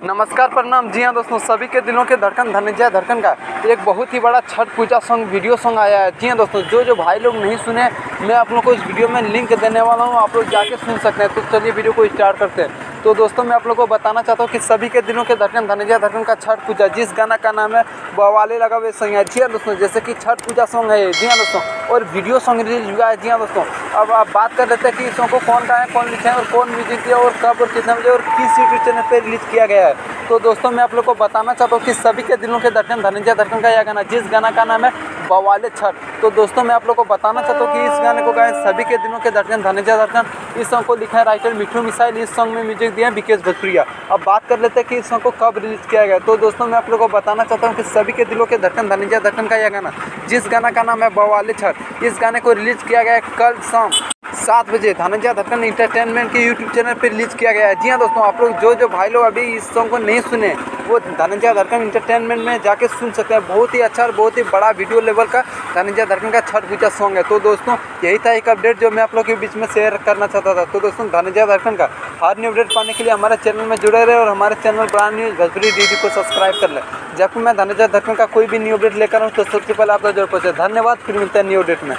नमस्कार प्रणाम। जी हाँ दोस्तों, सभी के दिलों के धड़कन धनंजय धड़कन का एक बहुत ही बड़ा छठ पूजा सॉन्ग वीडियो सॉन्ग आया है। जी हाँ दोस्तों, जो भाई लोग नहीं सुने, मैं आप लोग को इस वीडियो में लिंक देने वाला हूँ, आप लोग जाके सुन सकते हैं। तो चलिए वीडियो को स्टार्ट करते हैं। तो दोस्तों, मैं आप लोग को बताना चाहता हूँ कि सभी के दिलों के धड़कन धनंजय धड़कन का छठ पूजा, जिस गाना का नाम है बवाले लगा हुए सॉन्ग है। जी हाँ दोस्तों, जैसे कि छठ पूजा सॉन्ग है। जी हाँ दोस्तों, और वीडियो सॉन्ग रिलीज हुआ है। जी हाँ दोस्तों, अब आप बात कर लेते हैं कि इस सॉन्ग को कौन गाया, कौन लिखा है और कौन म्यूजिक दिया और कब और कितने बजे और किस यूट्यूब चैनल पर रिलीज किया गया है। तो दोस्तों, मैं आप लोग को बताना चाहता हूँ कि सभी के दिलों के धड़कन धनंजय धड़कन का यह गाना, जिस गाना का नाम है बवाले छठ। तो दोस्तों, मैं आप लोग को बताना चाहता हूँ कि इस गाने को गाए सभी के दिलों के धड़कन धनंजय धड़कन। इस सॉन्ग को लिखा है राइटर मिठू मिसाइल। इस सॉन्ग में म्यूजिक दिया है विकेश भोजपुरिया। अब बात कर लेते हैं कि इस सॉन्ग को कब रिलीज किया गया। तो दोस्तों, मैं आप लोग को बताना चाहता हूँ कि सभी के दिलों के धड़कन धनंजय धड़कन का यह गाना, जिस गाना का नाम है बवाले छठ, इस गाने को रिलीज किया गया है कल शाम 7 बजे धनंजय धड़कन इंटरटेनमेंट के यूट्यूब चैनल पर रिलीज किया गया है। जी हाँ दोस्तों, आप लोग जो भाई लोग अभी इस सॉन्ग को नहीं सुने, वो धनंजय धड़कन इंटरटेनमेंट में जाके सुन सकते हैं। बहुत ही अच्छा और बहुत ही बड़ा वीडियो लेवल का धनंजय धड़कन का छठ पूजा सॉन्ग है। तो दोस्तों, यही था एक अपडेट जो मैं आप लोग के बीच में शेयर करना चाहता था। तो दोस्तों, धनंजय धड़कन का हर न्यू अपडेट पाने के लिए हमारे चैनल में जुड़े रहे और हमारे channel brand news Bhojpuri DD को सब्सक्राइब कर लें। जब मैं धनंजय धड़कन का कोई भी न्यू अपडेट लेकर आऊँ तो सबसे पहले आप लोग जरूर पहुँचे। धन्यवाद, फिर मिलते हैं न्यू अपडेट में।